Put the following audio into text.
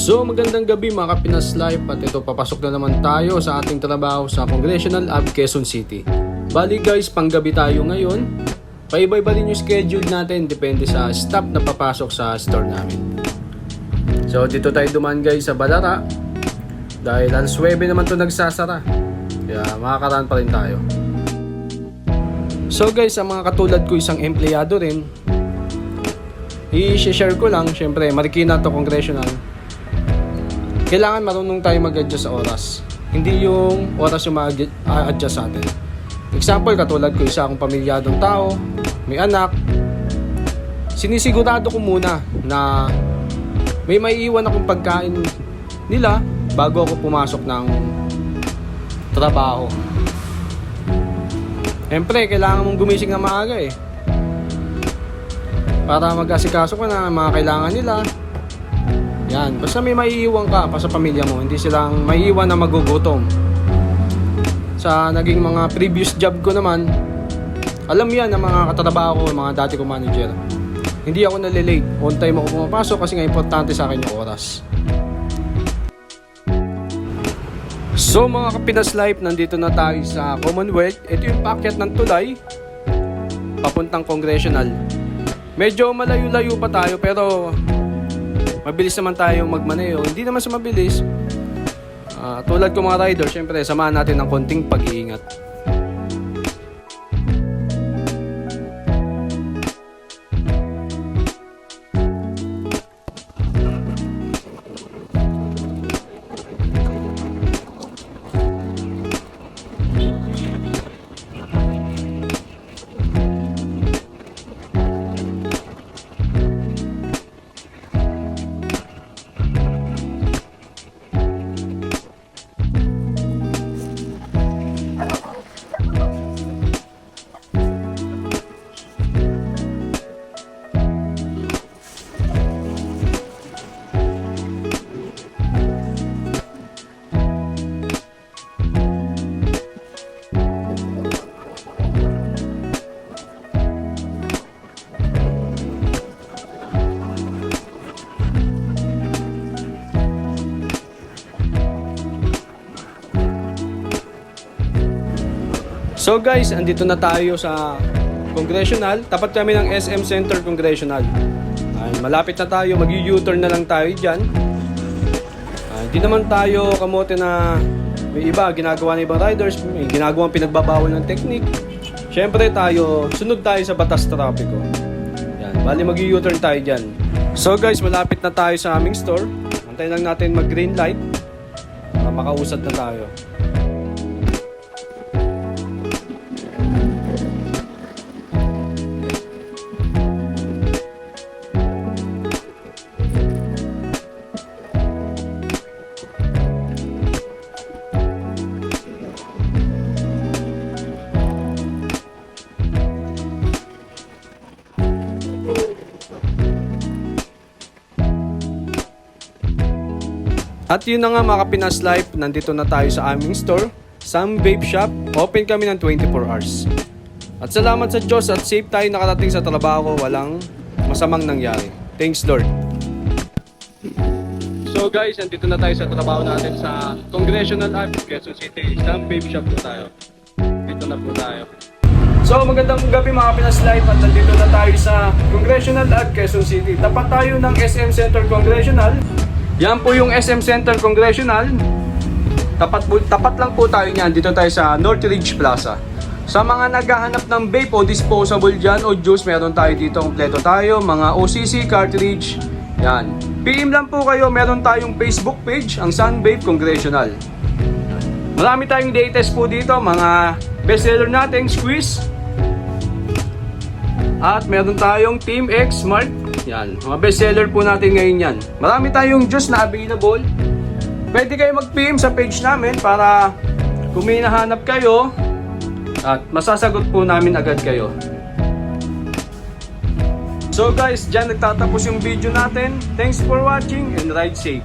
So magandang gabi mga Kapinas Life, at ito papasok na naman tayo sa ating trabaho sa Congressional Ave, Quezon City. Bali guys, panggabi tayo ngayon. Paiba-iba din yung schedule natin, depende sa staff na papasok sa store namin. So dito tayo dumaan guys sa Balara, dahil alas 9 naman to nagsasara, kaya makakaraan pa rin tayo. So guys, sa mga katulad ko, isang empleyado rin, i-share ko lang, syempre Marikina to Congressional, kailangan marunong tayo mag-adjust sa oras. Hindi yung oras yung mag-adjust sa atin. Example, katulad ko, isa akong pamilyadong tao, may anak. Sinisigurado ko muna na may maiiwan akong pagkain nila bago ako pumasok ng trabaho. Siyempre, kailangan mong gumising na maaga para mag-asikaso ka na mga kailangan nila. Yan, basta may maiiwan ka pa sa pamilya mo, hindi silang maiiwan na magugutom. Sa naging mga previous job ko naman, alam yan ng mga katrabaho ko, mga dati kong manager. Hindi ako nalilate, on time ako pumapasok kasi nga importante sa akin yung oras. So mga Kapinas Life, nandito na tayo sa Commonwealth. Ito yung paakyat ng tulay papuntang Congressional. Medyo malayo-layo pa tayo pero mabilis naman tayo magmaneho. Hindi naman sa mabilis. Tulad ko mga rider, syempre samahan natin ng konting pag-iingat. So guys, andito na tayo sa Congressional. Tapat kami ng SM Center Congressional. Malapit na tayo, mag-U-turn na lang tayo dyan. Hindi naman tayo kamote na may iba ginagawa ng ibang riders, may ginagawang pinagbabawal ng technique. Syempre tayo, sunod tayo sa batas trapiko. Yan, bali mag-U-turn tayo dyan. So guys, malapit na tayo sa aming store. Antayin lang natin mag-green light para makausad na tayo. At yun na nga mga Kapinas Life, nandito na tayo sa aming store, Sam Vape Shop. Open kami ng 24 hours. At salamat sa Diyos at safe tayo nakarating sa trabaho, walang masamang nangyari. Thanks Lord. So guys, nandito na tayo sa trabaho natin sa Congressional Ave, Quezon City. Sam Vape Shop po tayo. Dito na po tayo. So magandang gabi mga Kapinas Life, at nandito na tayo sa Congressional Ave, Quezon City. Tapat tayo ng SM Center Congressional. Yan po yung SM Center Congressional. Tapat lang po tayo niyan. Dito tayo sa Northridge Plaza. Sa mga naghahanap ng vape o disposable dyan o juice, meron tayo dito. Kompleto tayo. Mga OCC, cartridge. Yan. PM lang po kayo. Meron tayong Facebook page, ang Sun Vape Congressional. Marami tayong latest po dito. Mga bestseller natin, Squeeze. At meron tayong Team X Smart. Yan, mga bestseller po natin ngayon yan. Marami tayong juice na available. Pwede kayo mag-PM sa page namin para kung may nahanap kayo at masasagot po namin agad kayo. So guys, dyan nagtatapos yung video natin. Thanks for watching and ride safe.